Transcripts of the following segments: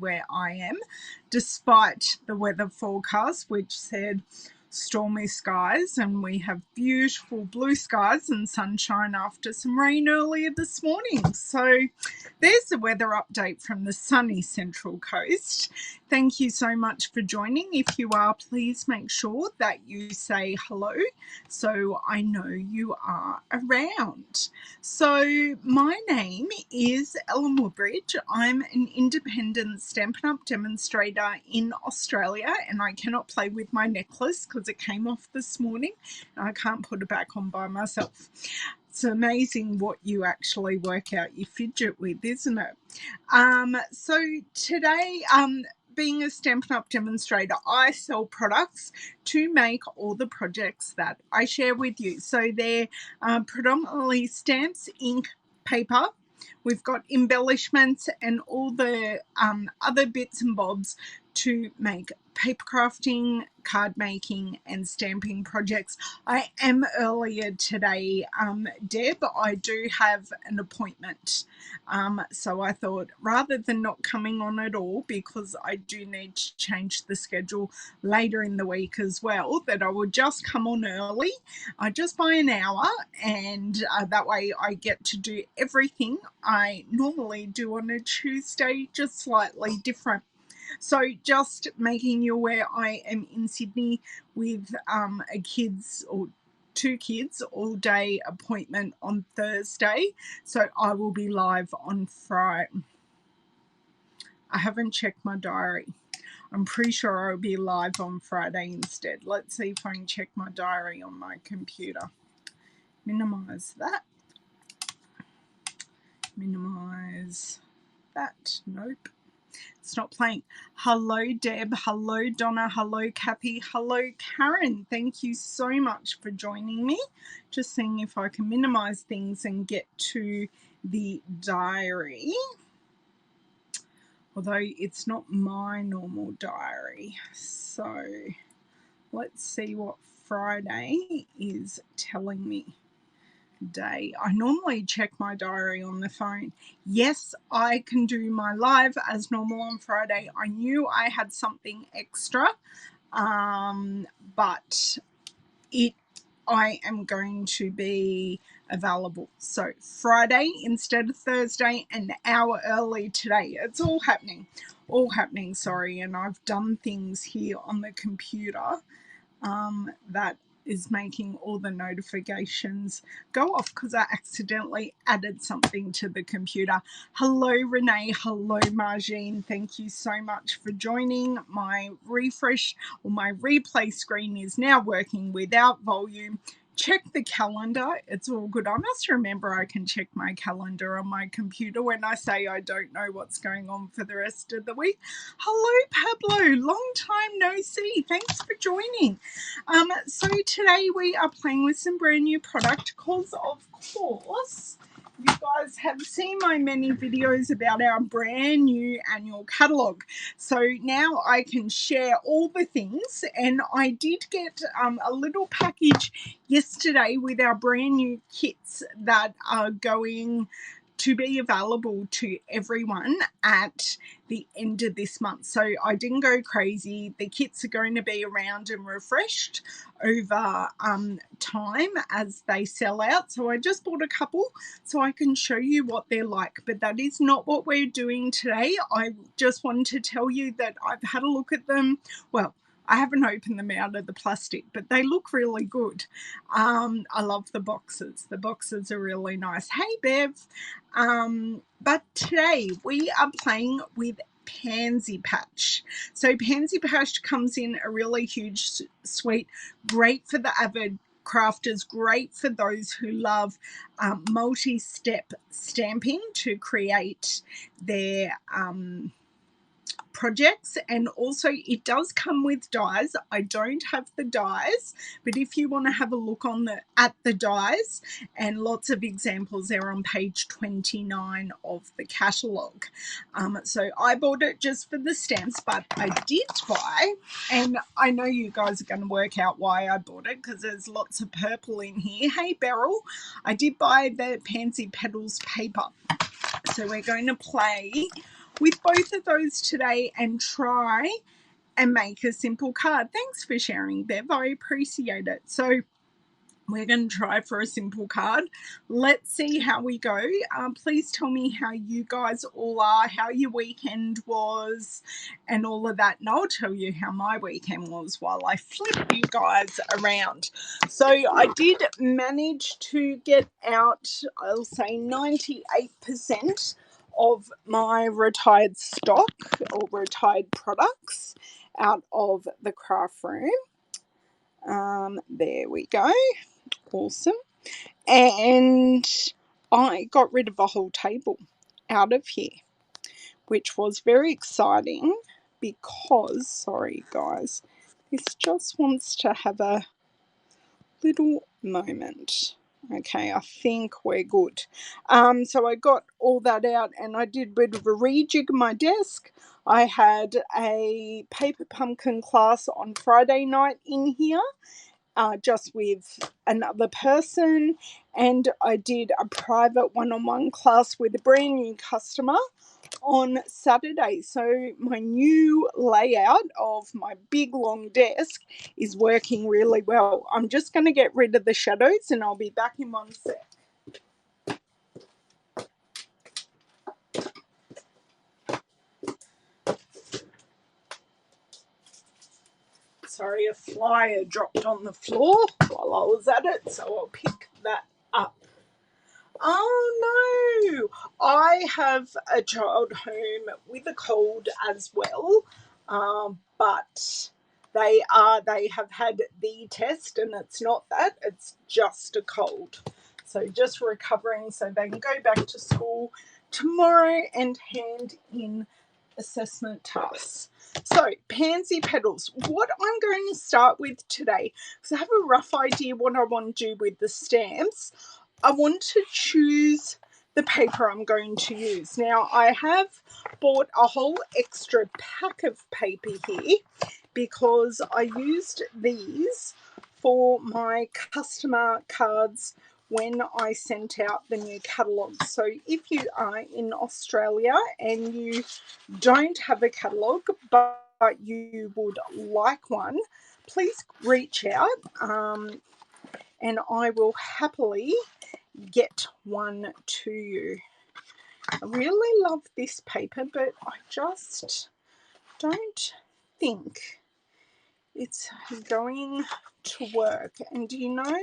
where I am, despite the weather forecast, which said stormy skies, and we have beautiful blue skies and sunshine after some rain earlier this morning. So there's the weather update from the sunny Central Coast. Thank you so much for joining. If you are, please make sure that you say hello so I know you are around. So my name is Ellen Woodbridge. I'm an independent Stampin' Up! Demonstrator in Australia, and I cannot play with my necklace because it came off this morning. I can't put it back on by myself. It's amazing what you actually work out you fidget with, isn't it? So today, being a Stampin' Up! Demonstrator, I sell products to make all the projects that I share with you. So they're predominantly stamps, ink, paper. We've got embellishments and all the other bits and bobs to make paper crafting, card making and stamping projects. I am earlier today, Deb. I do have an appointment. So I thought rather than not coming on at all, because I do need to change the schedule later in the week as well, that I would just come on early, just by an hour, and that way I get to do everything I normally do on a Tuesday, just slightly different. So just making you aware, I am in Sydney with two kids all day appointment on Thursday. So I will be live on Friday. I haven't checked my diary. I'm pretty sure I'll be live on Friday instead. Let's see if I can check my diary on my computer. Minimize that. Minimize that. Nope. It's not playing. Hello, Deb. Hello, Donna. Hello, Kathy. Hello, Karen. Thank you so much for joining me. Just seeing if I can minimize things and get to the diary. Although it's not my normal diary. So let's see what Friday is telling me. Day. I normally check my diary on the phone. Yes, I can do my live as normal on Friday. I knew I had something extra, but I am going to be available. So Friday instead of Thursday, an hour early today. It's all happening, sorry. And I've done things here on the computer that is making all the notifications go off because I accidentally added something to the computer. Hello, Renee. Hello, Margine. Thank you so much for joining. My refresh or my replay screen is now working without volume. Check the calendar. It's all good. I must remember I can check my calendar on my computer when I say I don't know what's going on for the rest of the week. Hello, Pablo. Long time no see. Thanks for joining. So today we are playing with some brand new product because, of course, you guys have seen my many videos about our brand new annual catalogue. So now I can share all the things, and I did get a little package yesterday with our brand new kits that are going to be available to everyone at the end of this month. So I didn't go crazy. The kits are going to be around and refreshed over time as they sell out. So I just bought a couple so I can show you what they're like. But that is not what we're doing today. I just wanted to tell you that I've had a look at them. Well, I haven't opened them out of the plastic, but they look really good. I love the boxes. The boxes are really nice. Hey, Bev. But today we are playing with Pansy Patch. So Pansy Patch comes in a really huge suite, great for the avid crafters, great for those who love multi-step stamping to create their projects. And also it does come with dies. I don't have the dies, but if you want to have a look at the dies, and lots of examples there on page 29 of the catalogue. So I bought it just for the stamps, but I did buy, and I know you guys are going to work out why I bought it because there's lots of purple in here. Hey, Beryl. I did buy the Pansy Petals paper. So we're going to play with both of those today and try and make a simple card. Thanks for sharing, Bev. I appreciate it. So we're going to try for a simple card. Let's see how we go. Please tell me how you guys all are, how your weekend was, and all of that. And I'll tell you how my weekend was while I flip you guys around. So I did manage to get out, I'll say 98% of my retired stock or retired products out of the craft room. There we go. Awesome. And I got rid of a whole table out of here, which was very exciting because, sorry guys, this just wants to have a little moment. Okay, I think we're good. So I got all that out and I did a bit of a rejig of my desk. I had a paper pumpkin class on Friday night in here. Just with another person, and I did a private one-on-one class with a brand new customer on Saturday. So my new layout of my big long desk is working really well. I'm just going to get rid of the shadows and I'll be back in one sec. Sorry, a flyer dropped on the floor while I was at it, so I'll pick that up. Oh no, I have a child home with a cold as well, but they have had the test and it's not that, it's just a cold. So just recovering so they can go back to school tomorrow and hand in assessment tasks. So Pansy Petals, what I'm going to start with today, because I have a rough idea what I want to do with the stamps. I want to choose the paper I'm going to use. Now, I have bought a whole extra pack of paper here because I used these for my customer cards when I sent out the new catalogue. So if you are in Australia and you don't have a catalogue but you would like one, please reach out and I will happily get one to you. I really love this paper, but I just don't think it's going to work. And do you know,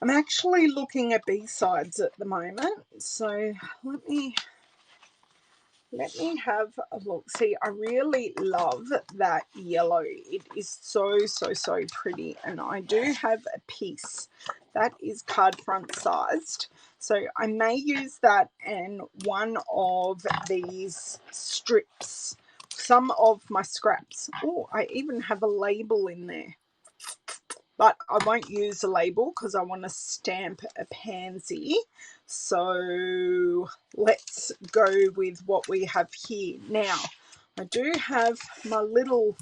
I'm actually looking at B-sides at the moment, so let me have a look. See, I really love that yellow. It is so pretty, and I do have a piece that is card front sized, so I may use that in one of these strips, some of my scraps. Oh, I even have a label in there, but I won't use a label because I want to stamp a pansy. So let's go with what we have here. Now, I do have my little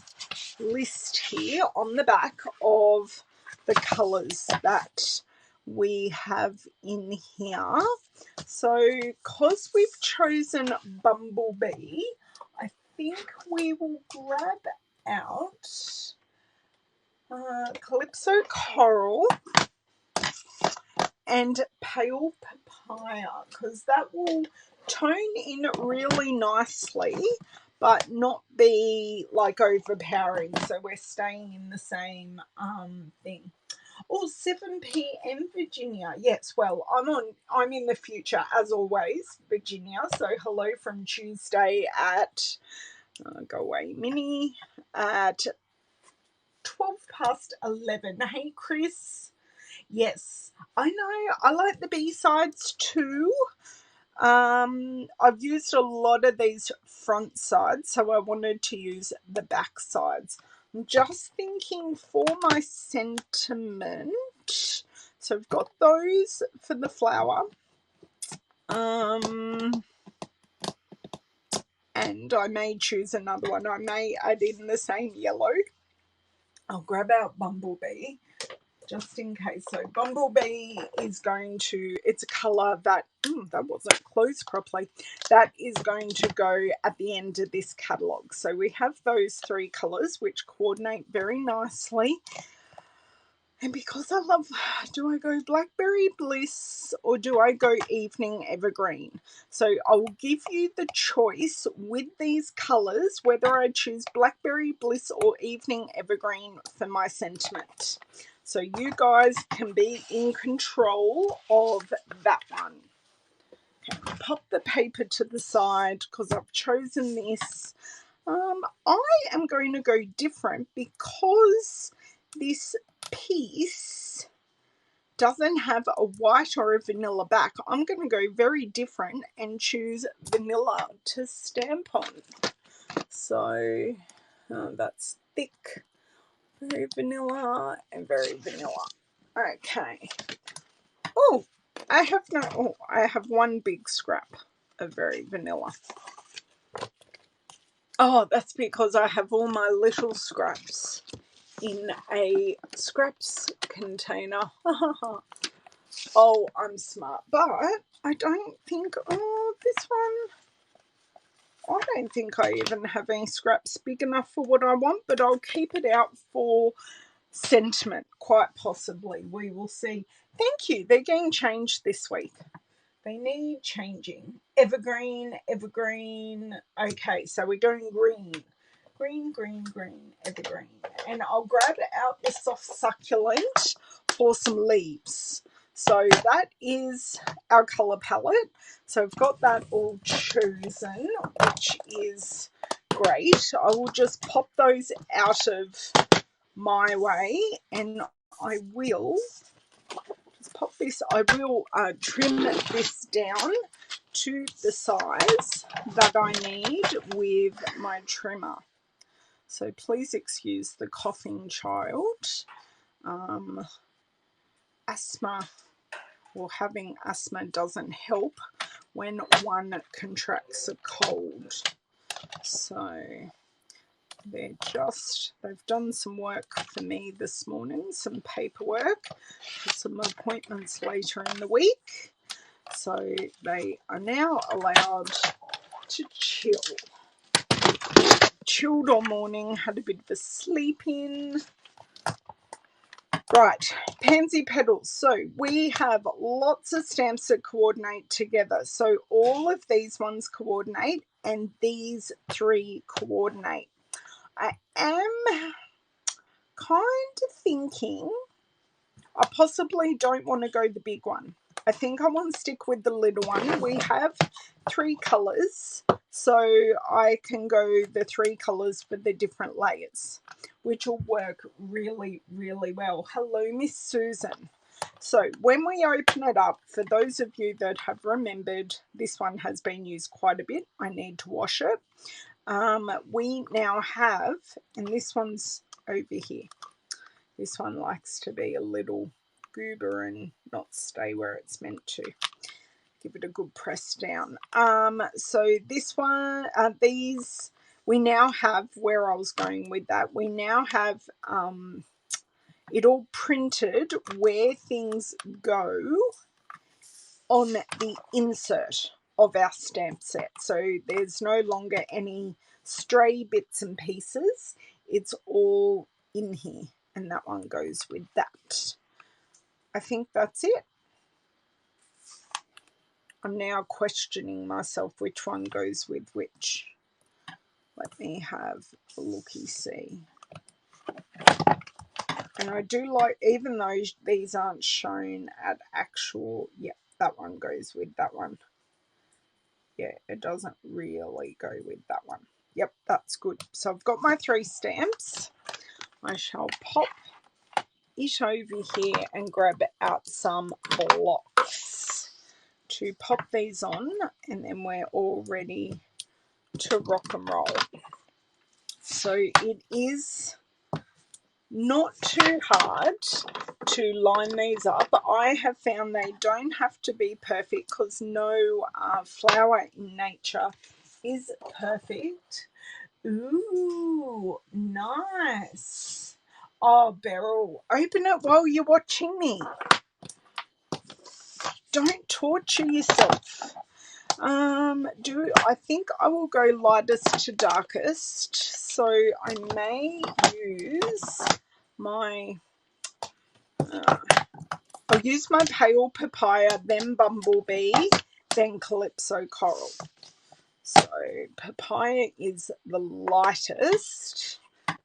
list here on the back of the colours that we have in here. So because we've chosen Bumblebee, I think we will grab out Calypso Coral and Pale Papaya, because that will tone in really nicely but not be like overpowering, so we're staying in the same thing. Oh, 7 p.m. Virginia. Yes, well, I'm in the future as always, Virginia. So hello from Tuesday at go away Minnie at 11. Hey, Chris. Yes, I know. I like the B-sides too. I've used a lot of these front sides, so I wanted to use the back sides. I'm just thinking for my sentiment. So I've got those for the flower. And I may choose another one. I may add in the same yellow. I'll grab out Bumblebee. just in case. So Bumblebee is going to, it's a colour that, that wasn't closed properly, that is going to go at the end of this catalogue. So we have those 3 colours which coordinate very nicely. And because I love, do I go Blackberry Bliss or do I go Evening Evergreen? So I'll give you the choice with these colours whether I choose Blackberry Bliss or Evening Evergreen for my sentiment. So you guys can be in control of that one. Okay, pop the paper to the side because I've chosen this. I am going to go different because this piece doesn't have a white or a vanilla back. I'm going to go very different and choose vanilla to stamp on. So that's thick, very vanilla and very vanilla. Okay. Oh, I have one big scrap of very vanilla. Oh, that's because I have all my little scraps in a scraps container. Oh, I'm smart. But I don't think, this one, I don't think I even have any scraps big enough for what I want, but I'll keep it out for sentiment, quite possibly. We will see. Thank you. They're getting changed this week. They need changing. Evergreen, evergreen. Okay, so we're going green. Green, green, green, evergreen. And I'll grab out the soft succulent for some leaves. So that is our colour palette. So I've got that all chosen, which is great. I will just pop those out of my way and I will pop this, I will trim this down to the size that I need with my trimmer. So please excuse the coughing child. Asthma, or having asthma doesn't help when one contracts a cold. So they've done some work for me this morning, some paperwork for some appointments later in the week. So they are now allowed to chill. Chilled all morning, had a bit of a sleep in. Right, Pansy Petals. So we have lots of stamps that coordinate together. So all of these ones coordinate and these 3 coordinate. I am kind of thinking I possibly don't want to go the big one. I think I want to stick with the little one. We have 3 colours, so I can go the 3 colours for the different layers, which will work really, really well. Hello, Miss Susan. So when we open it up, for those of you that have remembered, this one has been used quite a bit. I need to wash it. We now have, and this one's over here. This one likes to be a little goober and not stay where it's meant to. Give it a good press down. So this one, these, we now have, where I was going with that, we now have it all printed where things go on the insert of our stamp set. So there's no longer any stray bits and pieces. It's all in here. And that one goes with that. I think that's it. I'm now questioning myself which one goes with which. Let me have a looky-see. And I do like, even though these aren't shown at actual, yeah, that one goes with that one. Yeah, it doesn't really go with that one. Yep, that's good. So I've got my 3 stamps. I shall pop it over here and grab out some blocks to pop these on, and then we're all ready to rock and roll. So it is not too hard to line these up. I have found they don't have to be perfect because no flower in nature is perfect. Ooh, nice. Oh, Beryl, open it while you're watching me. Don't torture yourself. I think I will go lightest to darkest, so I may use my I'll use my pale papaya, then bumblebee, then calypso coral. So papaya is the lightest.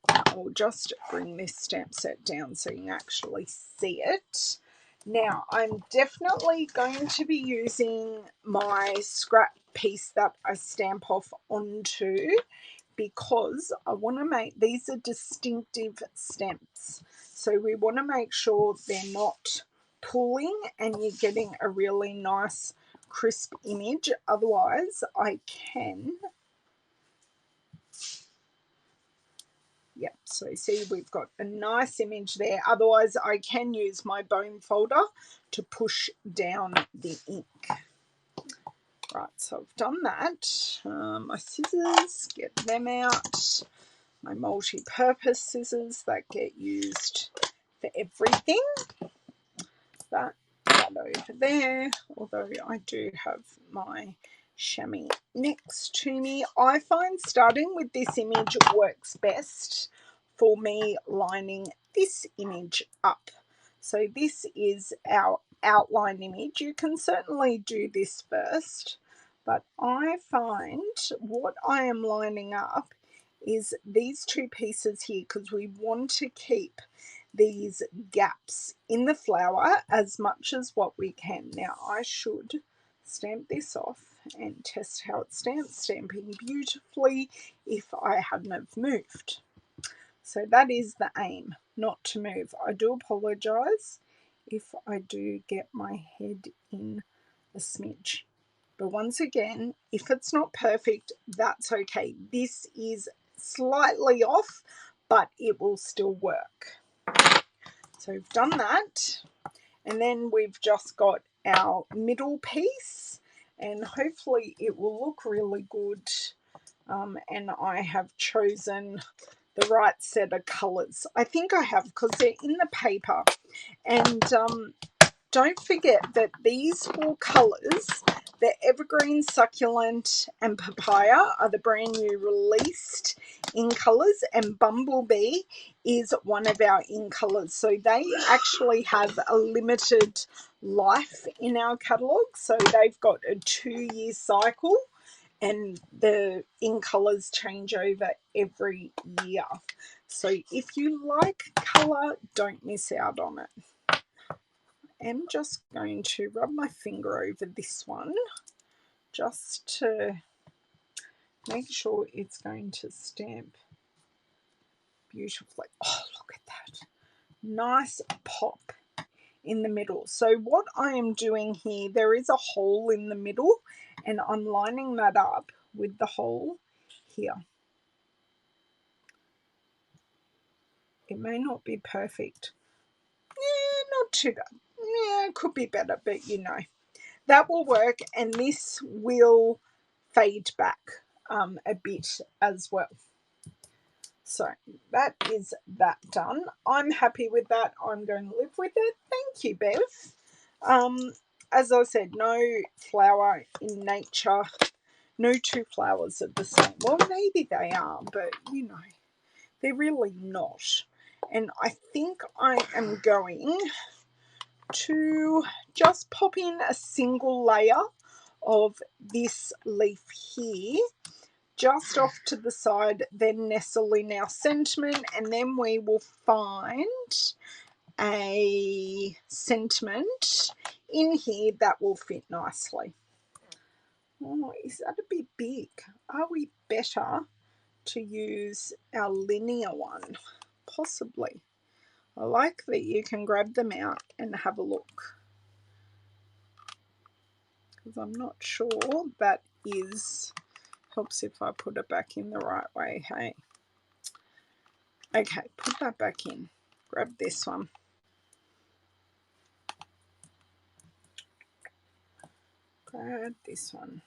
I'll just bring this stamp set down so you can actually see it. Now, I'm definitely going to be using my scrap piece that I stamp off onto, because I want to make, these are distinctive stamps. So we want to make sure they're not pulling and you're getting a really nice crisp image. Otherwise, I can... Yep, so see we've got a nice image there. Otherwise, I can use my bone folder to push down the ink. Right, so I've done that. My scissors, get them out. My multi-purpose scissors that get used for everything. That over there, although I do have my chamois next to me. I find starting with this image works best for me lining this image up. So this is our outline image. You can certainly do this first, but I find what I am lining up is these two pieces here, because we want to keep these gaps in the flower as much as what we can. Now I should stamp this off and test how it stamps, stamping beautifully if I hadn't have moved. So that is the aim, not to move. I do apologise if I do get my head in a smidge. But once again, if it's not perfect, that's okay. This is slightly off, but it will still work. So we've done that, and then we've just got our middle piece, and hopefully it will look really good. And I have chosen the right set of colours. I think I have, because they're in the paper. And don't forget that these four colours, the evergreen, succulent and papaya, are the brand new released in colours, and bumblebee is one of our in colours. So they actually have a limited life in our catalogue. So they've got a 2-year cycle, and the in colours change over every year. So if you like colour, don't miss out on it. I'm just going to rub my finger over this one just to make sure it's going to stamp beautifully. Oh, look at that. Nice pop in the middle. So what I am doing here, there is a hole in the middle, and I'm lining that up with the hole here. It may not be perfect. Yeah, not too bad. Yeah, it could be better, but you know. That will work, and this will fade back a bit as well. So that is that done. I'm happy with that. I'm going to live with it. Thank you, Bev. As I said, no flower in nature, no two flowers are the same. Well, maybe they are, but you know, they're really not. And I think I am going to just pop in a single layer of this leaf here, just off to the side, then nestle in our sentiment, and then we will find a sentiment in here that will fit nicely. Oh, is that a bit big? Are we better to use our linear one? Possibly. I like that you can grab them out and have a look, because I'm not sure that is... Helps if I put it back in the right way, hey? Okay, put that back in. Grab this one. Grab this one.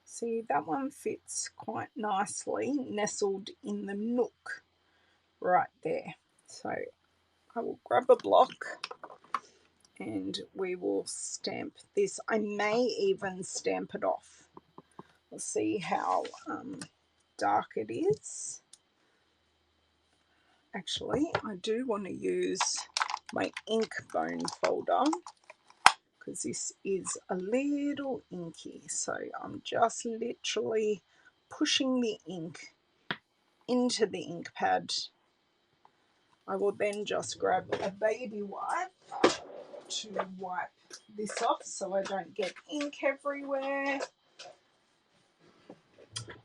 See, that one fits quite nicely, nestled in the nook. right there. So I will grab a block and we will stamp this. I may even stamp it off. We'll see how dark it is. Actually, I do want to use my ink bone folder because this is a little inky. So I'm just literally pushing the ink into the ink pad. I will then just grab a baby wipe to wipe this off so I don't get ink everywhere.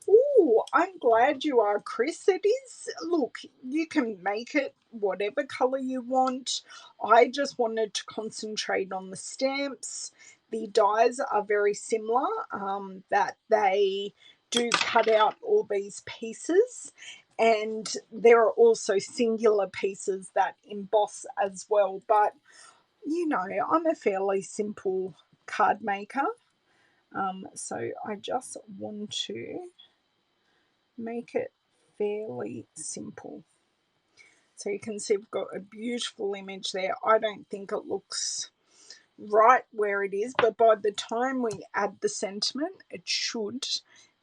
Oh, I'm glad you are, Chris. It is, look, you can make it whatever colour you want. I just wanted to concentrate on the stamps. The dies are very similar, that they do cut out all these pieces, and there are also singular pieces that emboss as well. But, you know, I'm a fairly simple card maker, so I just want to make it fairly simple. So you can see we've got a beautiful image there. I don't think it looks right where it is, but by the time we add the sentiment, it should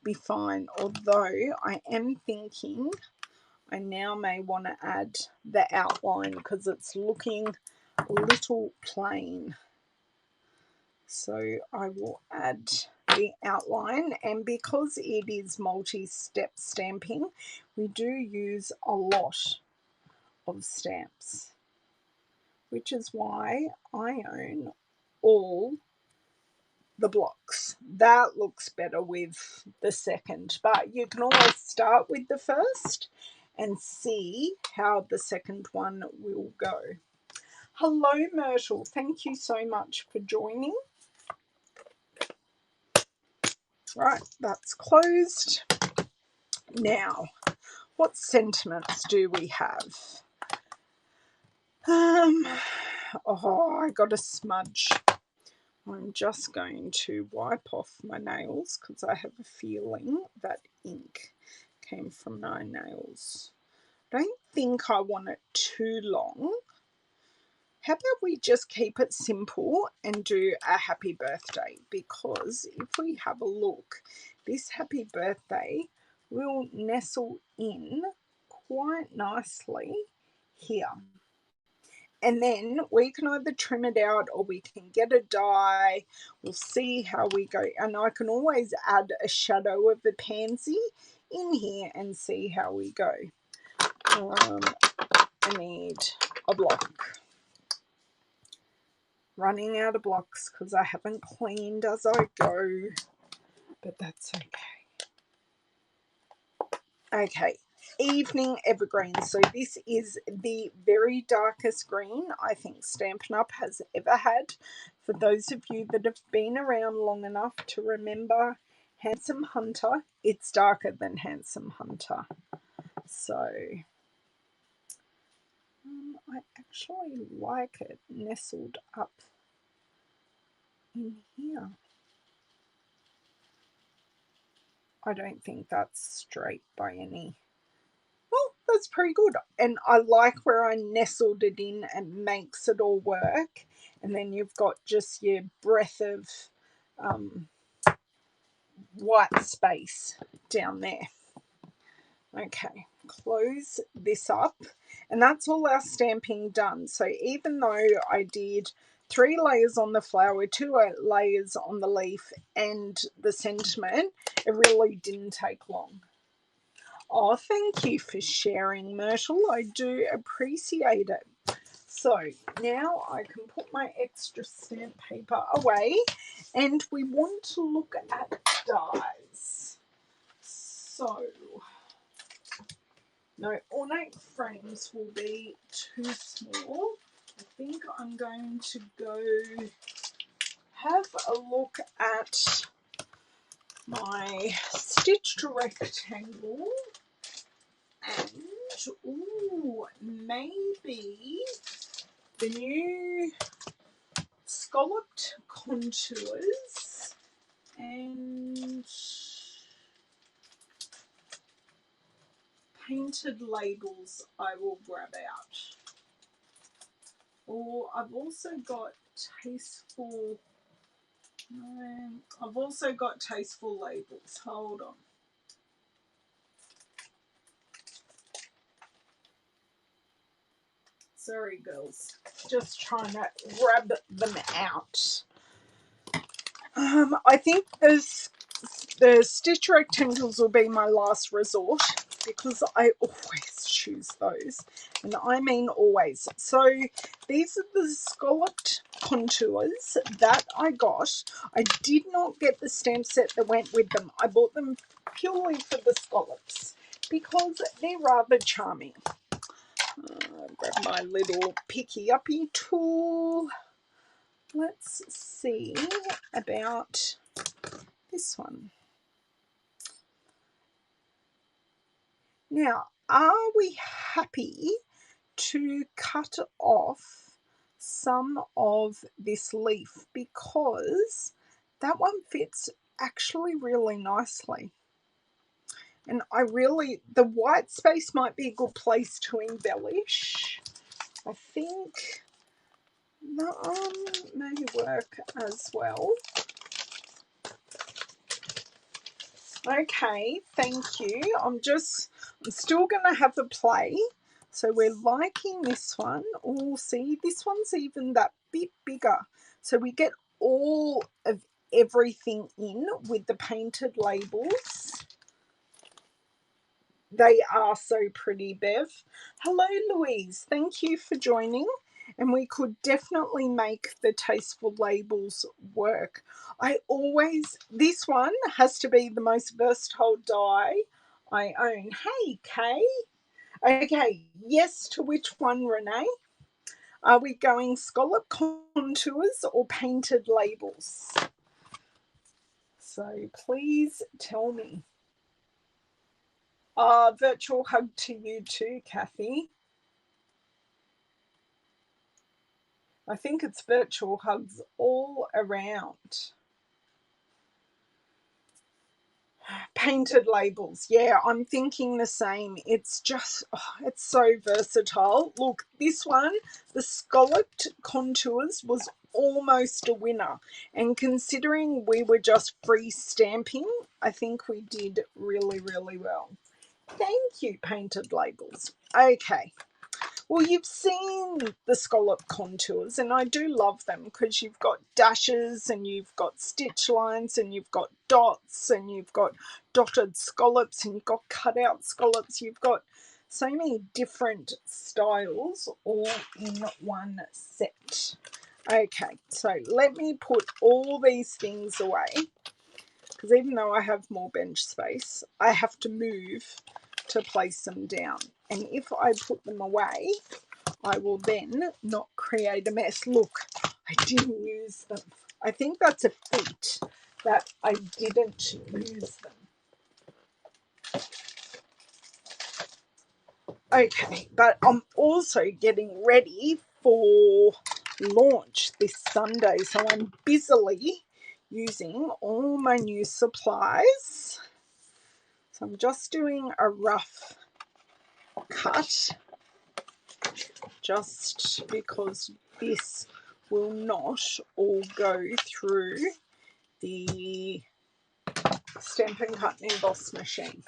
be fine. Although I am thinking I now may want to add the outline because it's looking a little plain. So I will add the outline, and because it is multi-step stamping, we do use a lot of stamps, which is why I own all the blocks. That looks better with the second, but you can always start with the first and see how the second one will go. Hello, Myrtle. Thank you so much for joining. Right, that's closed. Now, what sentiments do we have? Oh, I got a smudge. I'm just going to wipe off my nails because I have a feeling that ink came from my nails. I don't think I want it too long. How about we just keep it simple and do a happy birthday? Because if we have a look, this happy birthday will nestle in quite nicely here. And then we can either trim it out or we can get a die. We'll see how we go. And I can always add a shadow of a pansy in here and see how we go. I need a block. Running out of blocks because I haven't cleaned as I go, but that's okay. Okay, evening evergreen. So this is the very darkest green I think Stampin' Up! Has ever had. For those of you that have been around long enough to remember Handsome Hunter, it's darker than Handsome Hunter. So I actually like it nestled up in here. I don't think that's straight by any. Well, that's pretty good. And I like where I nestled it in and makes it all work. And then you've got just your breath of white space down there. Okay, close this up. And that's all our stamping done. So even though I did 3 layers on the flower, 2 layers on the leaf and the sentiment, it really didn't take long. Oh, thank you for sharing, Myrtle. I do appreciate it. So now I can put my extra stamp paper away, and we want to look at dies. So no, ornate frames will be too small. I think I'm going to go have a look at my stitched rectangle and ooh, maybe the new scalloped contours and painted labels I will grab out. Or I've also got tasteful, no, I've also got tasteful labels. Hold on. Sorry, girls. Just trying to grab them out. I think the stitch rectangles will be my last resort because I always choose those, and I mean always. So these are the scalloped contours that I got. I did not get the stamp set that went with them. I bought them purely for the scallops because they're rather charming. Grab my little picky uppy tool. Let's see about this one. Now, are we happy to cut off some of this leaf, because that one fits actually really nicely? And the white space might be a good place to embellish. I think that may work as well. Okay, thank you. I'm still going to have a play. So we're liking this one. Oh, see, this one's even that bit bigger. So we get all of everything in with the painted labels. They are so pretty, Bev. Hello, Louise. Thank you for joining. And we could definitely make the tasteful labels work. This one has to be the most versatile die I own. Hey, Kay. Okay, yes to which one, Renee? Are we going scallop contours or painted labels? So please tell me. Virtual hug to you too, Kathy. I think it's virtual hugs all around. Painted labels. Yeah, I'm thinking the same. It's just, it's so versatile. Look, this one, the scalloped contours, was almost a winner. And considering we were just free stamping, I think we did really, really well. Thank you, painted labels. Okay. Well, you've seen the scallop contours, and I do love them because you've got dashes and you've got stitch lines and you've got dots and you've got dotted scallops and you've got cutout scallops. You've got so many different styles all in one set. Okay, so let me put all these things away, because even though I have more bench space, I have to move to place them down. And if I put them away, I will then not create a mess. Look, I didn't use them. I think that's a feat that I didn't use them. Okay, but I'm also getting ready for launch this Sunday, so I'm busily using all my new supplies. So I'm just doing a rough cut, just because this will not all go through the Stampin' Cut and Emboss machine.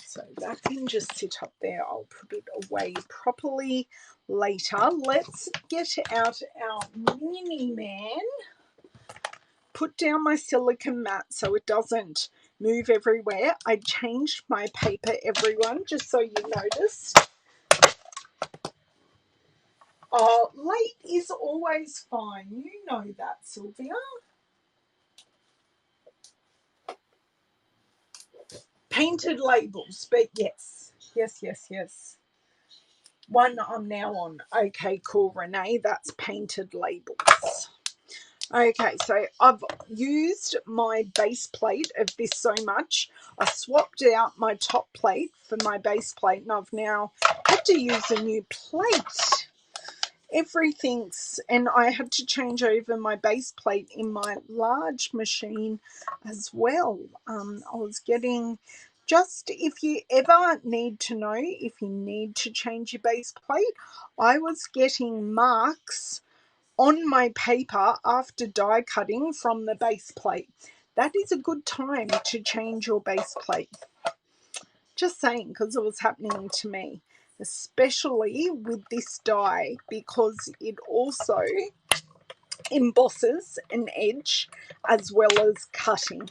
So that can just sit up there. I'll put it away properly later. Let's get out our mini man. Put down my silicone mat so it doesn't move everywhere. I changed my paper, everyone, just so you noticed. Oh, late is always fine. You know that, Sylvia. Painted labels, but yes. One I'm now on. Okay, cool, Renee. That's painted labels. Okay, so I've used my base plate of this so much. I swapped out my top plate for my base plate, and I've now had to use a new plate. And I had to change over my base plate in my large machine as well. I was getting Just if you ever need to know if you need to change your base plate, I was getting marks on my paper after die cutting from the base plate. That is a good time to change your base plate. Just saying, because it was happening to me, especially with this die, because it also embosses an edge as well as cutting.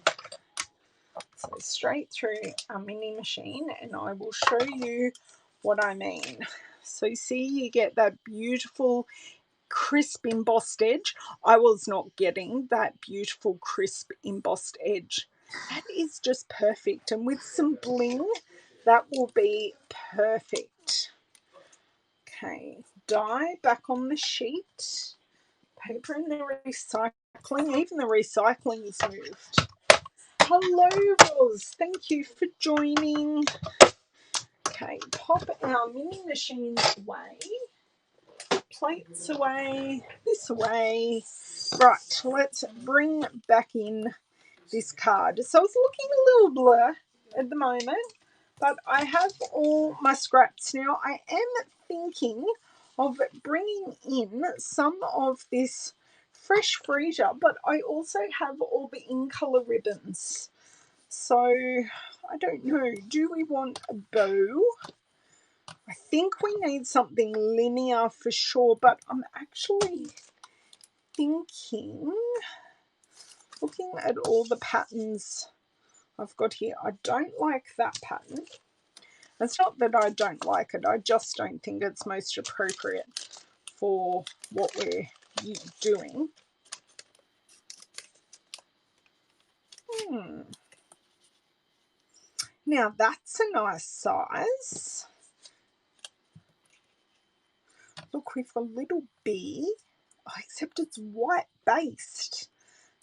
So straight through our mini machine, and I will show you what I mean. So see, you get that beautiful crisp embossed edge. I was not getting that beautiful crisp embossed edge. That is just perfect, and with some bling that will be perfect. Okay, die back on the sheet, paper in the recycling. Even the recycling is moved. Hello Roz, thank you for joining. Okay, pop our mini machines away, plates away, this away. Right, let's bring back in this card. So it's looking a little blur at the moment, but I have all my scraps now. I am thinking of bringing in some of this fresh freesia, but I also have all the in colour ribbons. So I don't know, do we want a bow? I think we need something linear for sure, but I'm actually thinking, looking at all the patterns I've got here, I don't like that pattern. It's not that I don't like it, I just don't think it's most appropriate for what we're doing. Now that's a nice size. Look, we've got a little bee, except it's white based.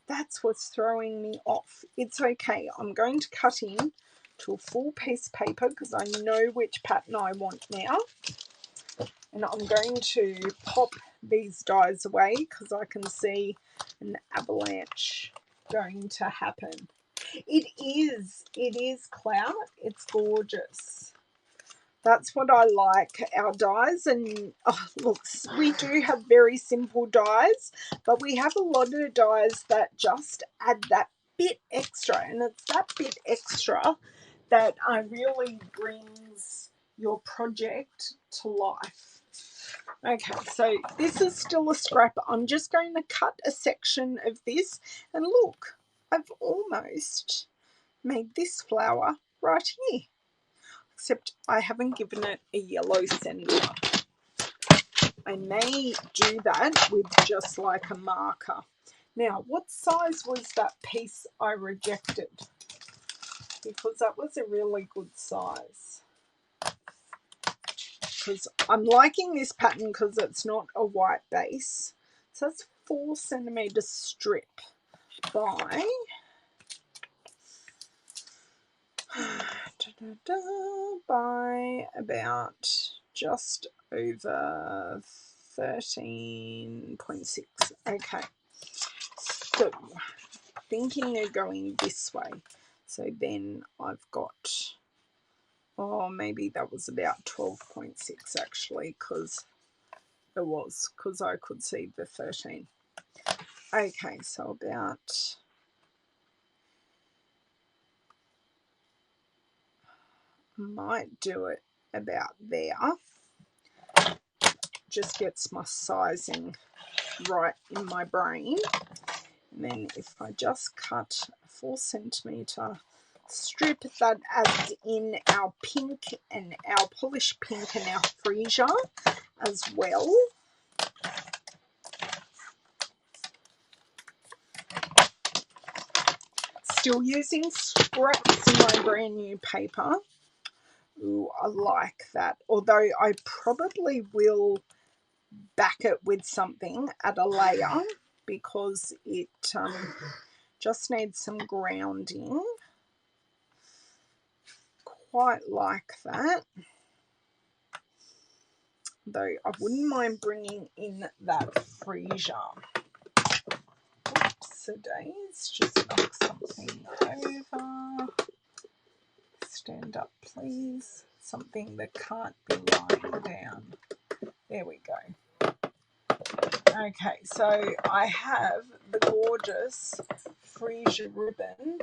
That's what's throwing me off. It's okay. I'm going to cut in to a full piece of paper because I know which pattern I want now. And I'm going to pop these dies away because I can see an avalanche going to happen. It is cloud. It's gorgeous. That's what I like, our dies. And oh, look, we do have very simple dies, but we have a lot of dies that just add that bit extra, and it's that bit extra that really brings your project to life. Okay, so this is still a scrap. I'm just going to cut a section of this, and look, I've almost made this flower right here. Except I haven't given it a yellow centre. I may do that with just like a marker. Now, what size was that piece I rejected? Because that was a really good size. Because I'm liking this pattern because it's not a white base. So that's 4 centimetre strip by about just over 13.6. Okay, so thinking of going this way. So then I've got, oh, maybe that was about 12.6 actually, because it was, because I could see the 13. Okay, so about, might do it about there. Just gets my sizing right in my brain. And then if I just cut a 4 centimetre strip, that adds in our pink and our polished pink and our freesia as well. Still using scraps in my brand new paper. Ooh, I like that. Although I probably will back it with something at a layer because it just needs some grounding. Quite like that. Though I wouldn't mind bringing in that freesia. Oops, days, just knock something over. Let's stand up, please. Something that can't be lying down. There we go. Okay, so I have the gorgeous freesia ribbon.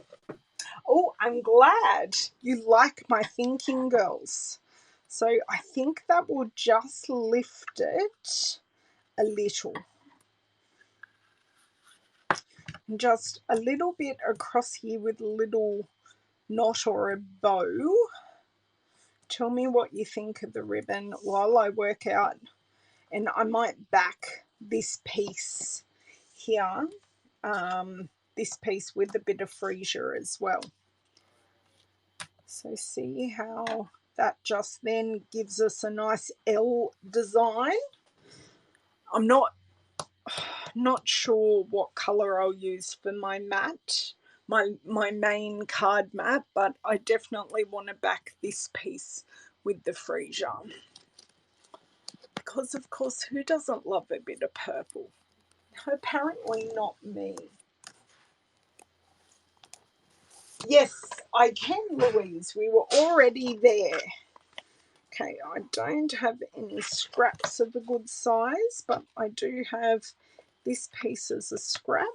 Oh, I'm glad you like my thinking, girls. So I think that will just lift it a little. Just a little bit across here with a little knot or a bow. Tell me what you think of the ribbon while I work out. And I might back this piece here, this piece with a bit of freesia as well. So see how that just then gives us a nice L design. I'm not sure what colour I'll use for my mat, my main card mat, but I definitely want to back this piece with the freesia. Because, of course, who doesn't love a bit of purple? Apparently not me. Yes, I can, Louise. We were already there. Okay, I don't have any scraps of a good size, but I do have this piece as a scrap.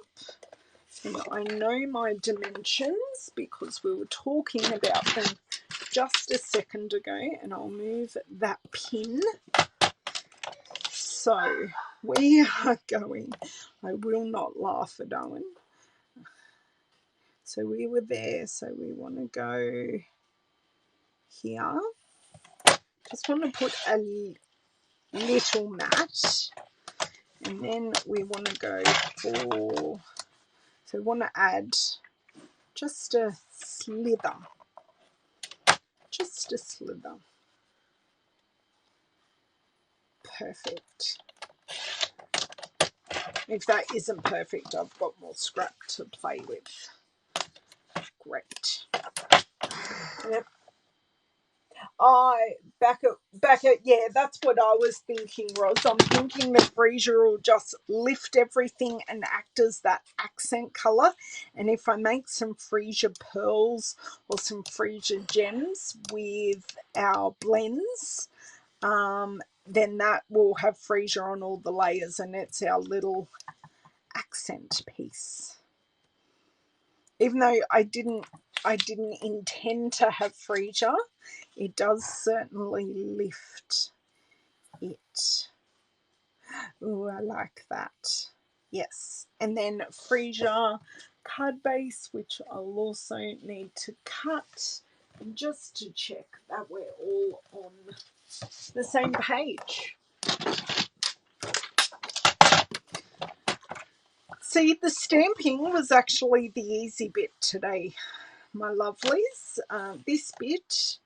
And I know my dimensions because we were talking about them just a second ago. And I'll move that pin. So we are going. I will not laugh at Owen. So we were there. So we want to go here. Just want to put a little mat. And then we want to go for, so we want to add just a slither. Just a slither. Perfect. If that isn't perfect, I've got more scrap to play with. Great. Yep. Back it. Yeah, that's what I was thinking, Roz. I'm thinking the freesia will just lift everything and act as that accent colour. And if I make some freesia pearls or some freesia gems with our blends, then that will have freesia on all the layers, and it's our little accent piece. Even though I didn't intend to have freesia, it does certainly lift it. Oh, I like that. Yes. And then freesia card base, which I'll also need to cut just to check that we're all on the same page. See, the stamping was actually the easy bit today, my lovelies. This bit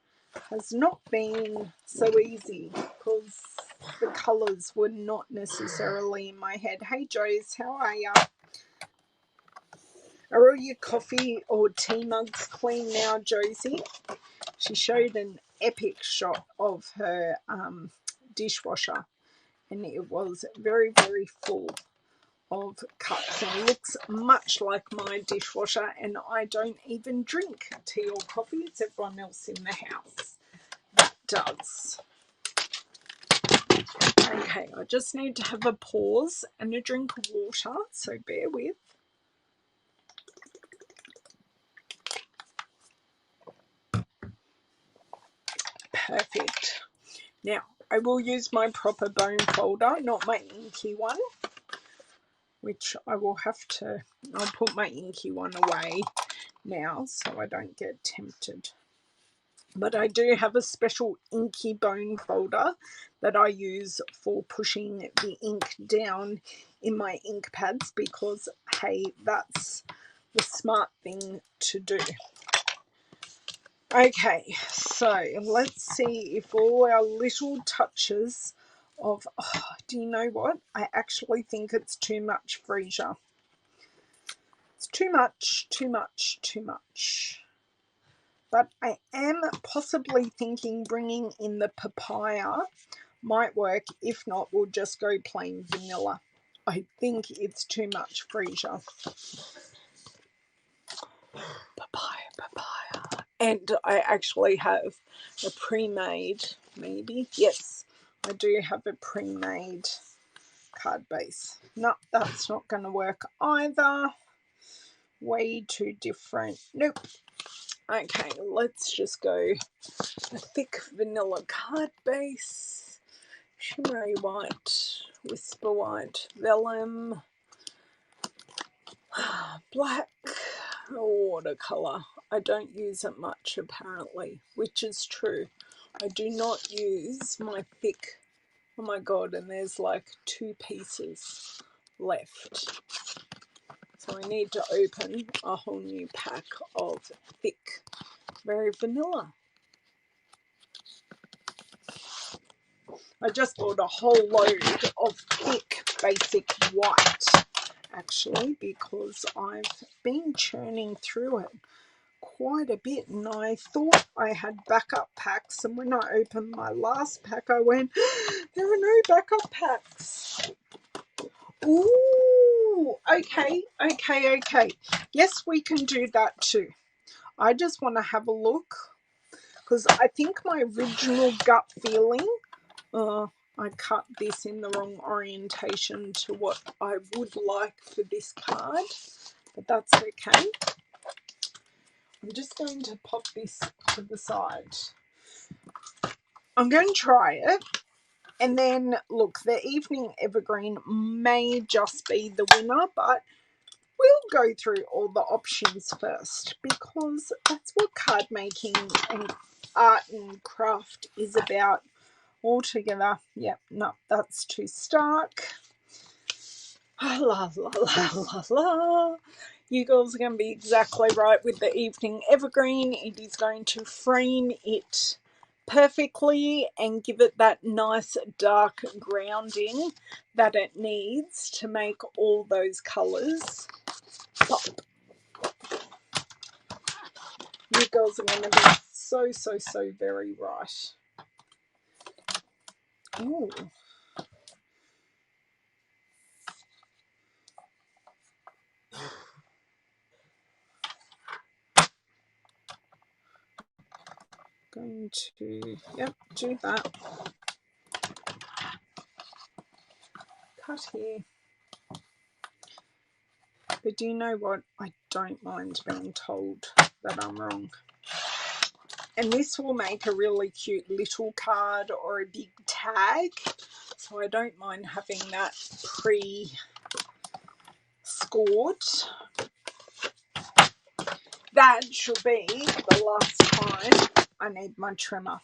has not been so easy because the colours were not necessarily in my head. Hey, Joyce, how are you? Are all your coffee or tea mugs clean now, Josie? She showed an epic shot of her dishwasher, and it was very, very full of cups and looks much like my dishwasher, and I don't even drink tea or coffee. It's everyone else in the house that does. Okay, I just need to have a pause and a drink of water, so bear with. Perfect. Now, I will use my proper bone folder, not my inky one, which I will have to, I'll put my inky one away now so I don't get tempted. But I do have a special inky bone folder that I use for pushing the ink down in my ink pads because, hey, that's the smart thing to do. Okay, so let's see if all our little touches of, oh, do you know what? I actually think it's too much freesia. It's too much. But I am possibly thinking bringing in the papaya might work. If not, we'll just go plain vanilla. I think it's too much freesia. Papaya. And I actually have a pre-made, maybe, yes, I do have a pre-made card base. No, that's not going to work either. Way too different. Nope. Okay, let's just go a thick vanilla card base. Shimmery white, whisper white, vellum, black, watercolour. I don't use it much apparently, which is true. I do not use my thick, oh my god, and there's like 2 pieces left. So I need to open a whole new pack of thick, very vanilla. I just bought a whole load of thick basic white actually because I've been churning through it quite a bit and I thought I had backup packs, and when I opened my last pack I went, there are no backup packs. Ooh, okay. Yes, we can do that too. I just want to have a look because I think my original gut feeling, I cut this in the wrong orientation to what I would like for this card, but that's okay. I'm just going to pop this to the side. I'm going to try it, and then look, the evening evergreen may just be the winner, but we'll go through all the options first because that's what card making and art and craft is about altogether. Yep, no, that's too stark. La la la la la. You girls are going to be exactly right with the evening evergreen. It is going to frame it perfectly and give it that nice dark grounding that it needs to make all those colours pop. You girls are going to be so very right. Ooh. Going to, yep, do that. Cut here. But do you know what? I don't mind being told that I'm wrong. And this will make a really cute little card or a big tag. So I don't mind having that pre-scored. That should be the last time I need my trimmer.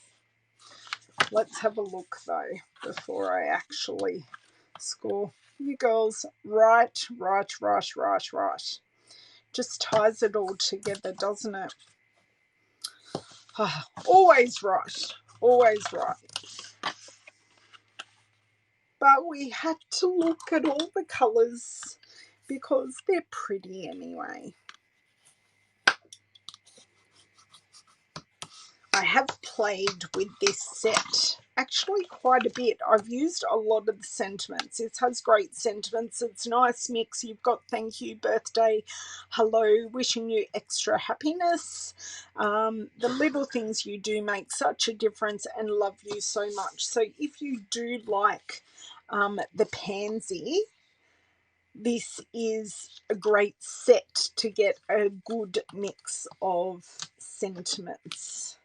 Let's have a look though before I actually score. You girls, right. Just ties it all together, doesn't it? Always right. But we had to look at all the colours because they're pretty anyway. I have played with this set actually quite a bit. I've used a lot of the sentiments. It has great sentiments. It's a nice mix. You've got thank you, birthday, hello, wishing you extra happiness. The little things you do make such a difference and love you so much. So if you do like the Pansy, this is a great set to get a good mix of sentiments.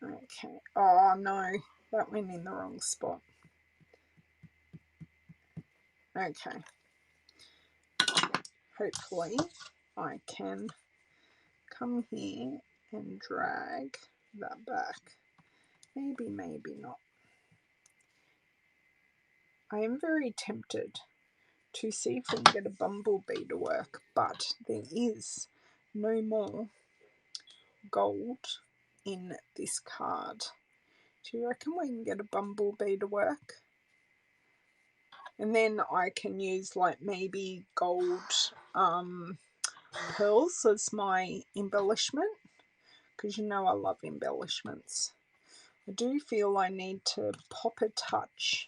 Okay. Oh no, that went in the wrong spot. Okay. Hopefully I can come here and drag that back. Maybe not. I am very tempted to see if we can get a bumblebee to work, but there is no more gold in this card. Do you reckon we can get a bumblebee to work? And then I can use like maybe gold pearls as my embellishment, because you know I love embellishments. I do feel I need to pop a touch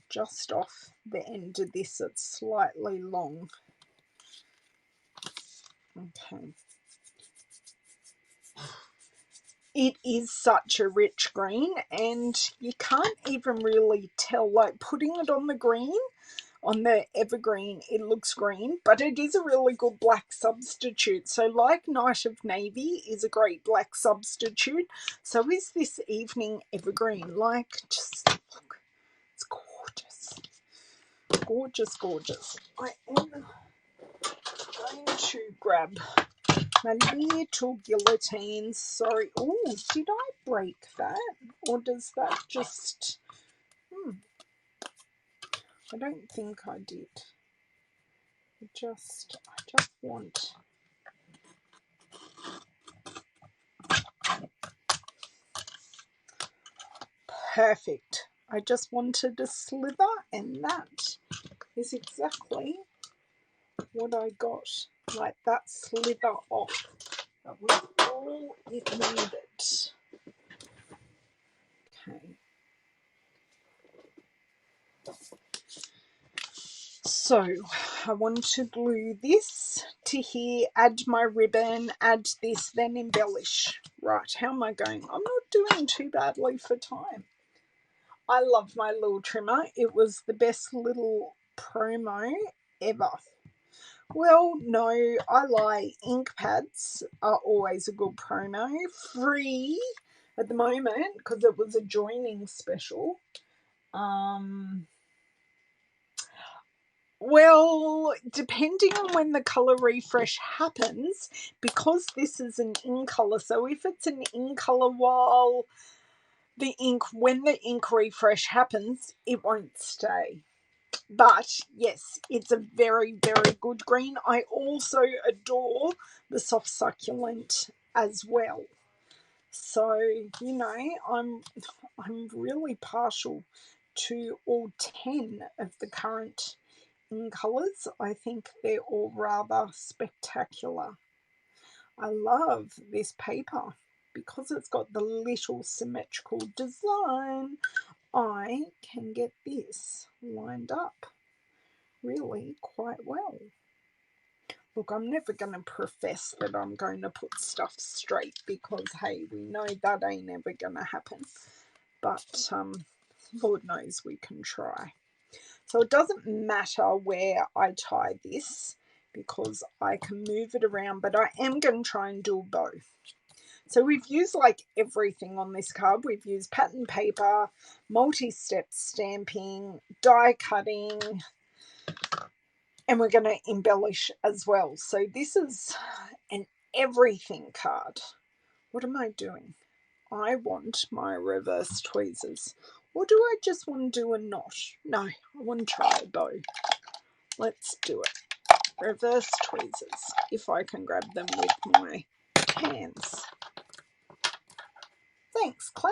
just off the end of this. It's slightly long. Okay. It is such a rich green, and you can't even really tell, like putting it on the green, on the evergreen, it looks green, but it is a really good black substitute. So like Night of Navy is a great black substitute, so is this Evening Evergreen. Like, just look, it's gorgeous. Gorgeous, gorgeous. I am going to grab my little guillotines. Sorry. Oh, did I break that? Or does that just... I don't think I did. I just want... Perfect. I just wanted a slither, and that is exactly what I got. Like that slither off. That was all it needed. Okay. So I want to glue this to here, add my ribbon, add this, then embellish. Right, how am I going? I'm not doing too badly for time. I love my little trimmer. It was the best little promo ever. Well, no, I lie. Ink pads are always a good promo. Free at the moment because it was a joining special. Well, depending on when the colour refresh happens, because this is an in colour, so if it's an in colour while when the ink refresh happens, it won't stay. But yes, it's a very, very good green. I also adore the soft succulent as well. So, you know, I'm really partial to all 10 of the current in colours. I think they're all rather spectacular. I love this paper because it's got the little symmetrical design. I can get this lined up really quite well. Look, I'm never going to profess that I'm going to put stuff straight because, hey, we know that ain't ever going to happen. But Lord knows we can try. So it doesn't matter where I tie this because I can move it around, but I am going to try and do a bow. So we've used like everything on this card. We've used pattern paper, multi-step stamping, die cutting, and we're going to embellish as well. So this is an everything card. What am I doing? I want my reverse tweezers. Or do I just want to do a knot? No, I want to try a bow. Let's do it. Reverse tweezers, if I can grab them with my hands. Thanks, Clout.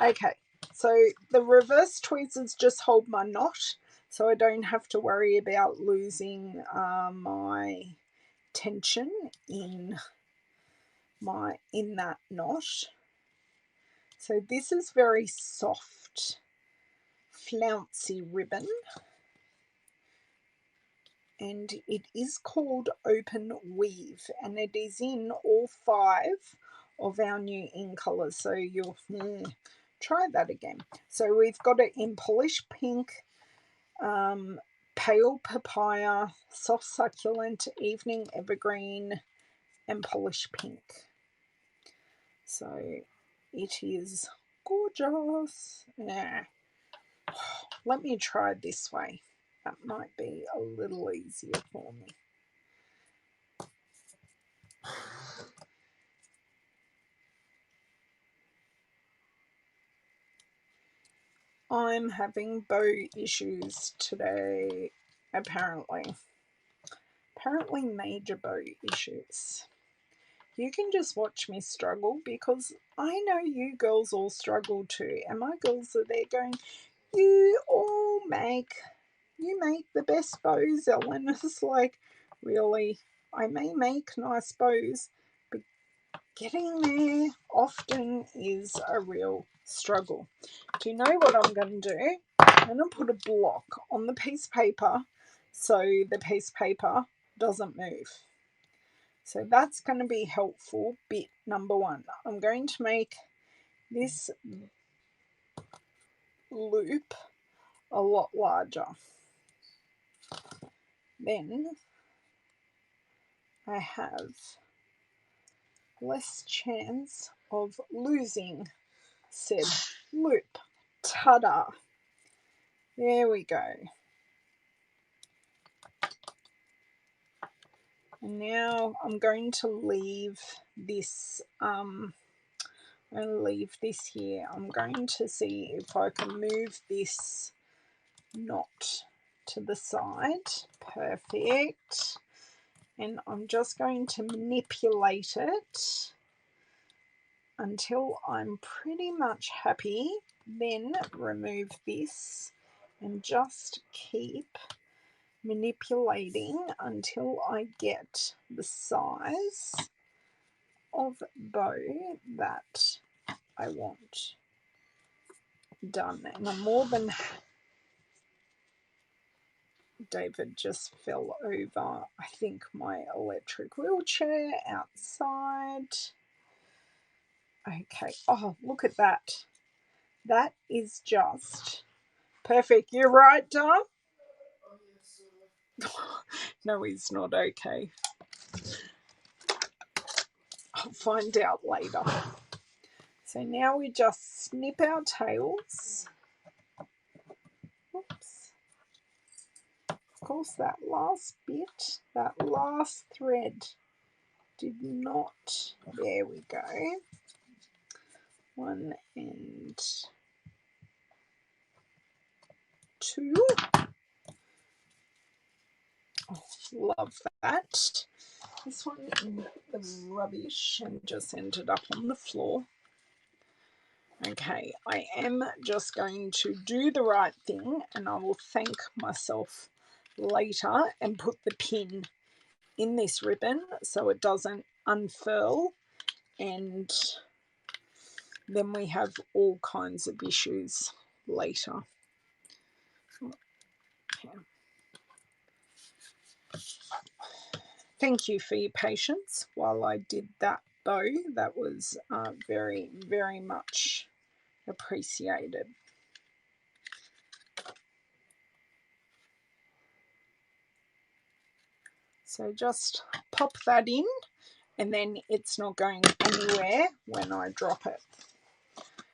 Okay, so the reverse tweezers just hold my knot, so I don't have to worry about losing my tension in that knot. So this is very soft, flouncy ribbon, and it is called Open Weave, and it is in all 5 of our new in colours. So you'll try that again. So we've got it in Polish Pink, Pale Papaya, Soft Succulent, Evening Evergreen, and Polish Pink. So it is gorgeous. Yeah. Let me try this way. That might be a little easier for me. I'm having bow issues today, apparently. Apparently major bow issues. You can just watch me struggle because I know you girls all struggle too. And my girls are there going, you make the best bows, Ellen. It's like, really, I may make nice bows, but getting there often is a real struggle. Do you know what I'm going to do? I'm going to put a block on the piece of paper so the piece of paper doesn't move. So that's going to be helpful. Bit number one. I'm going to make this loop a lot larger. Then I have less chance of losing said loop. Ta-da! There we go. And now I'm going to leave this here. I'm going to see if I can move this knot to the side. Perfect. And I'm just going to manipulate it until I'm pretty much happy. Then remove this and just keep manipulating until I get the size of bow that I want done. And I'm more than David just fell over, I think, my electric wheelchair outside. Okay, oh, look at that. That is just perfect. You're right, Dom? No, he's not okay. I'll find out later. So now we just snip our tails. Oops. Of course, that last bit, that last thread did not. There we go. 1 and 2. Oh, love that. This one in the rubbish and just ended up on the floor. Okay, I am just going to do the right thing, and I will thank myself later and put the pin in this ribbon so it doesn't unfurl, and then we have all kinds of issues later. Okay. Thank you for your patience while I did that bow. That was very, very much appreciated. So just pop that in, and then it's not going anywhere when I drop it.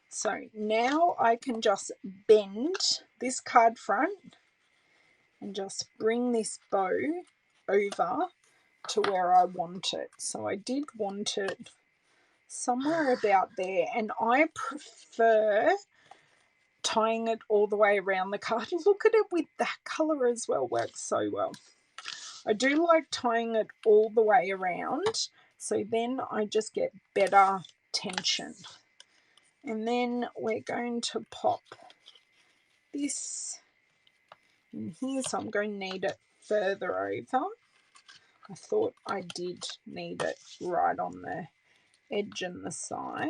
So now I can just bend this card front and just bring this bow over to where I want it. So I did want it somewhere about there, and I prefer tying it all the way around the card. Look at it with that colour as well, works so well. I do like tying it all the way around, so then I just get better tension. And then we're going to pop this in here, so I'm going to need it further over. I thought I did need it right on the edge and the side.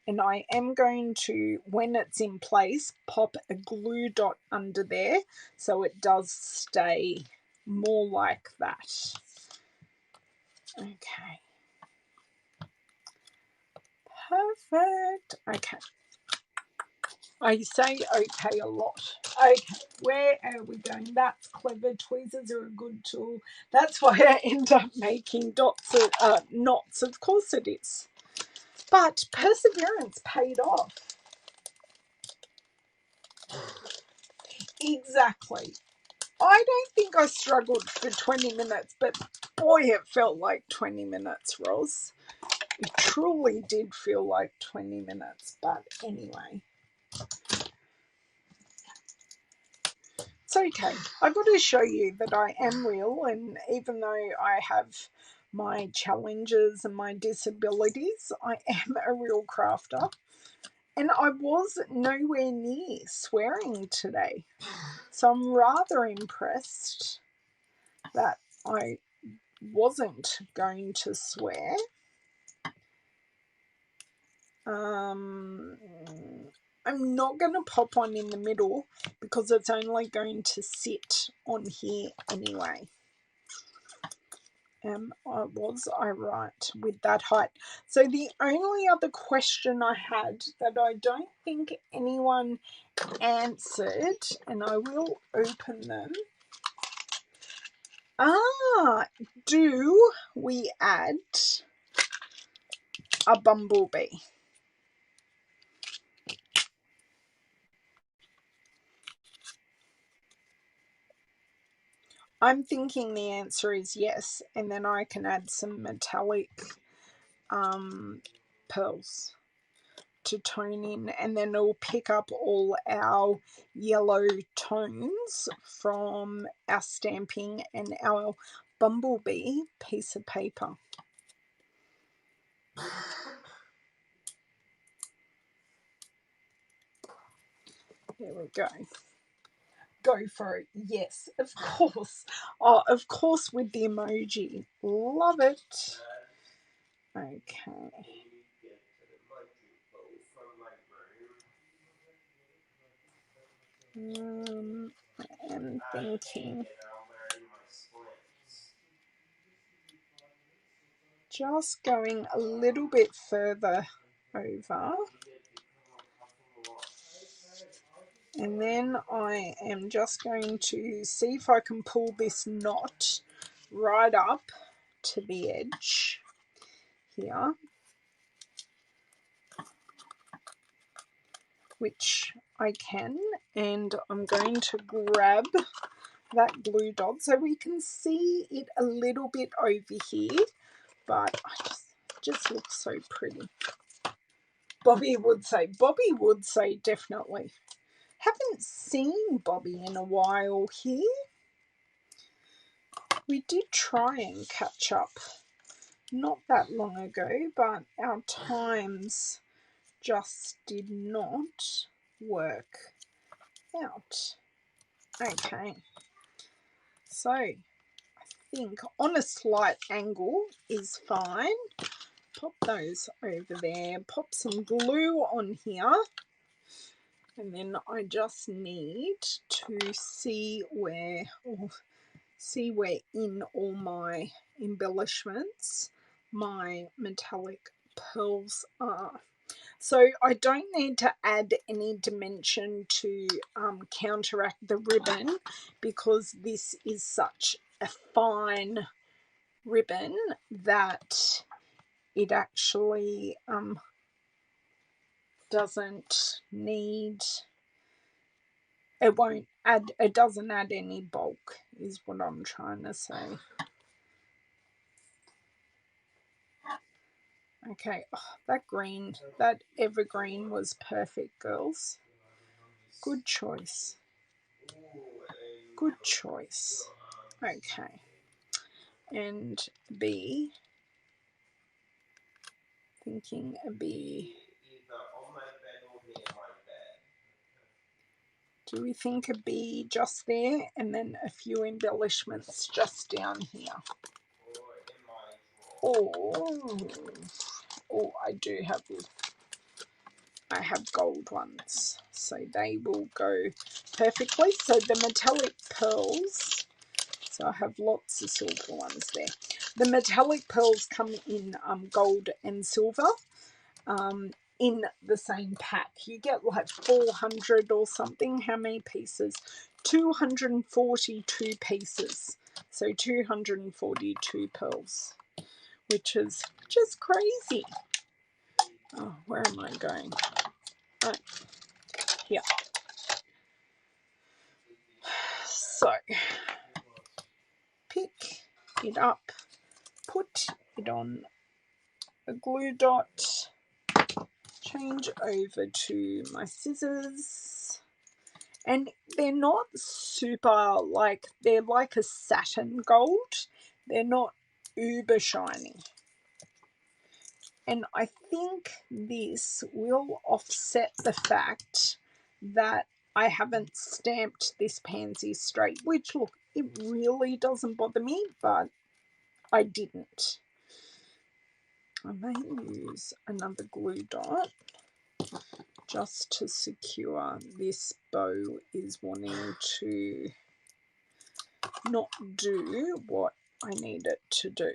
And I am going to, when it's in place, pop a glue dot under there so it does stay more like that. Okay. Perfect. Okay. I say okay a lot. Okay, where are we going? That's clever. Tweezers are a good tool. That's why I end up making dots of, knots. Of course it is. But perseverance paid off. Exactly. I don't think I struggled for 20 minutes, but boy, it felt like 20 minutes, Roz. It truly did feel like 20 minutes, but anyway. It's okay. I've got to show you that I am real, and even though I have my challenges and my disabilities, I am a real crafter. And I was nowhere near swearing today. So I'm rather impressed that I wasn't going to swear. I'm not going to pop one in the middle because it's only going to sit on here anyway. Was I right with that height? So the only other question I had that I don't think anyone answered, and I will open them. Do we add a bumblebee? I'm thinking the answer is yes, and then I can add some metallic pearls to tone in, and then it'll pick up all our yellow tones from our stamping and our bumblebee piece of paper. There we go. Go for it. Yes, of course. Oh, of course, with the emoji. Love it. Okay. I am thinking just going a little bit further over. And then I am just going to see if I can pull this knot right up to the edge here, which I can, and I'm going to grab that glue dot so we can see it a little bit over here, but I just looks so pretty. Bobby would say definitely. Haven't seen Bobby in a while here. We did try and catch up not that long ago, but our times just did not work out. Okay, so I think on a slight angle is fine. Pop those over there, pop some glue on here, and then I just need to see where in all my embellishments my metallic pearls are. So I don't need to add any dimension to counteract the ribbon, because this is such a fine ribbon that it actually doesn't need, it doesn't add any bulk, is what I'm trying to say. Okay, that green, that evergreen was perfect, girls. Good choice. Good choice. Okay. And B, thinking a B. Do we think a B just there, and then a few embellishments just down here? I do have, I have gold ones, so they will go perfectly. So the metallic pearls, so I have lots of silver ones there. The metallic pearls come in gold and silver in the same pack. You get like 400 or something. How many pieces? 242 pieces. So 242 pearls, which is just crazy. Oh, where am I going? Oh, here. So pick it up, put it on a glue dot, change over to my scissors, and they're not super, like, they're like a satin gold. They're not uber shiny. And I think this will offset the fact that I haven't stamped this pansy straight, which, look, it really doesn't bother me, but I didn't. I may use another glue dot just to secure. This bow is wanting to not do what I need it to do.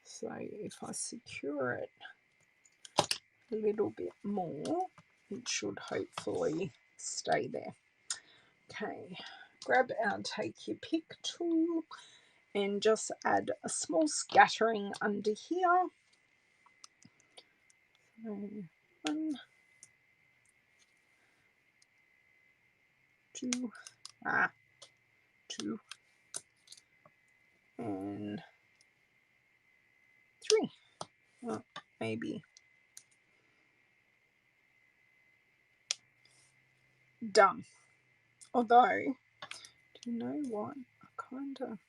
So if I secure it a little bit more, it should hopefully stay there. Okay, grab our take your pick tool and just add a small scattering under here. So 1, 2, 2, and 3. Well, maybe. Done. Although, do you know what? I kind of...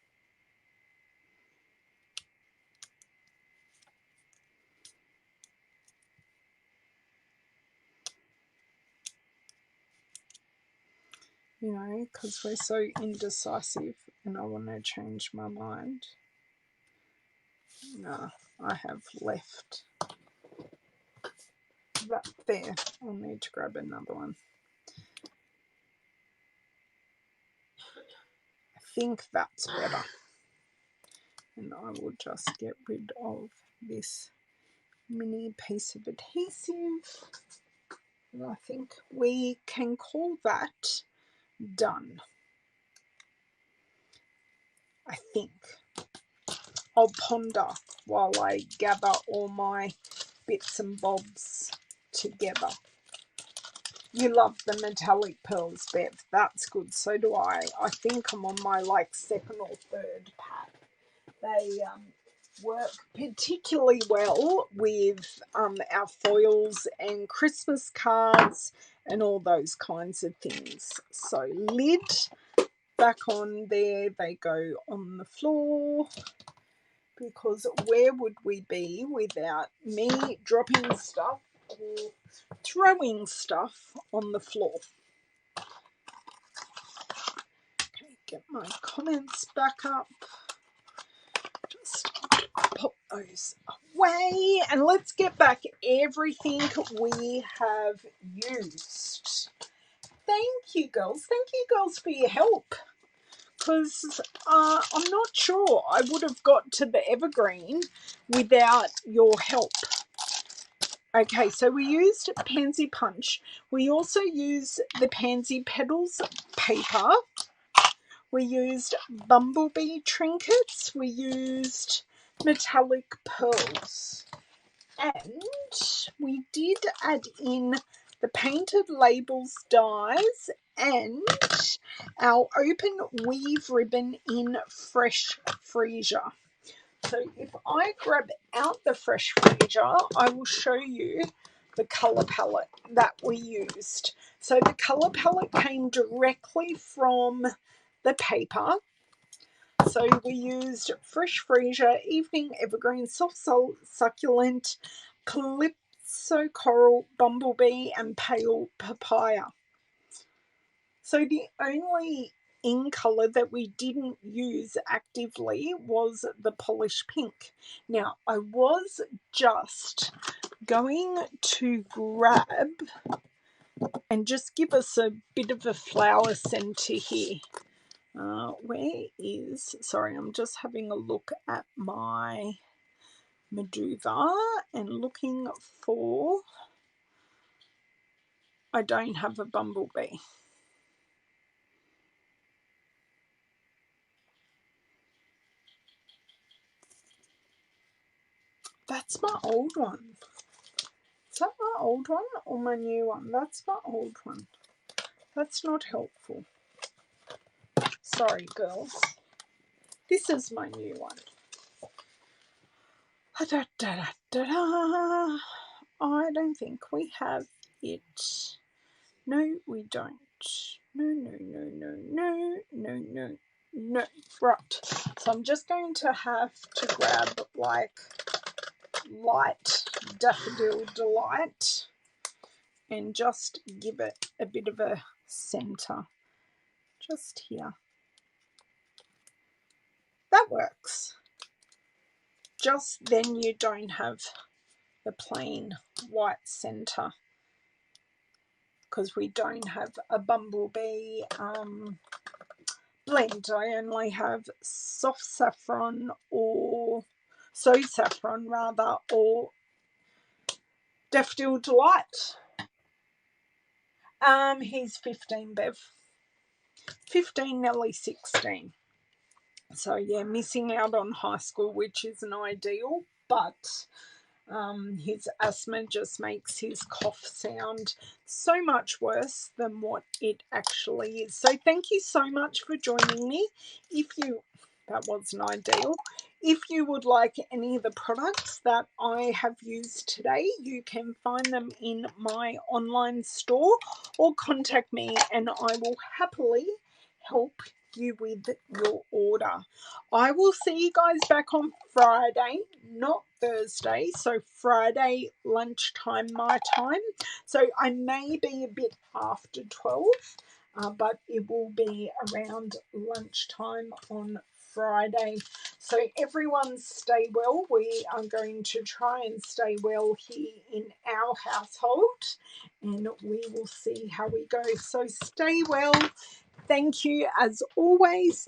You know, because we're so indecisive and I want to change my mind. No, I have left that there. I'll need to grab another one. I think that's better. And I will just get rid of this mini piece of adhesive. And I think we can call that done. I think. I'll ponder while I gather all my bits and bobs together. You love the metallic pearls, Bev. That's good. So do I. I think I'm on my second or third pack. They work particularly well with our foils and Christmas cards and all those kinds of things. So lid back on there. They go on the floor. Because where would we be without me dropping stuff or throwing stuff on the floor? Okay, get my comments back up. Just pop those away and let's get back everything we have used. Thank you, girls. Thank you, girls, for your help. Because I'm not sure I would have got to the evergreen without your help. Okay, so we used Pansy Punch. We also used the Pansy Petals paper. We used bumblebee trinkets. We used metallic pearls. And we did add in the painted labels dies and our open weave ribbon in Fresh Freesia. So if I grab out the Fresh Freesia, I will show you the colour palette that we used. So the colour palette came directly from the paper. So we used Fresh Freesia, Evening Evergreen, Soft Succulent, Calypso Coral, Bumblebee and Pale Papaya. So the only in colour that we didn't use actively was the Polished Pink. Now I was just going to grab and just give us a bit of a flower centre here. Where is, sorry, I'm just having a look at my Meduva and looking for, I don't have a bumblebee. That's my old one. Is that my old one or my new one? That's my old one. That's not helpful. Sorry, girls. This is my new one. Da, da, da, da, da. I don't think we have it. No, we don't. No, no, no, no, no, no, no, no. Right. So I'm just going to have to grab like light Daffodil Delight and just give it a bit of a centre. Just here. That works. just then you don't have the plain white center, because we don't have a bumblebee blend. I only have soft saffron, or so saffron rather, or Daffodil Delight. He's 15, Bev. 15, nearly 16. So yeah, missing out on high school, which isn't ideal, but his asthma just makes his cough sound so much worse than what it actually is. So thank you so much for joining me. That wasn't ideal. If you would like any of the products that I have used today, you can find them in my online store, or contact me and I will happily help you with your order. I will see you guys back on Friday, not Thursday. So Friday lunchtime my time. So I may be a bit after 12, but it will be around lunchtime on Friday. So everyone stay well. We are going to try and stay well here in our household, and we will see how we go. So stay well. Thank you as always,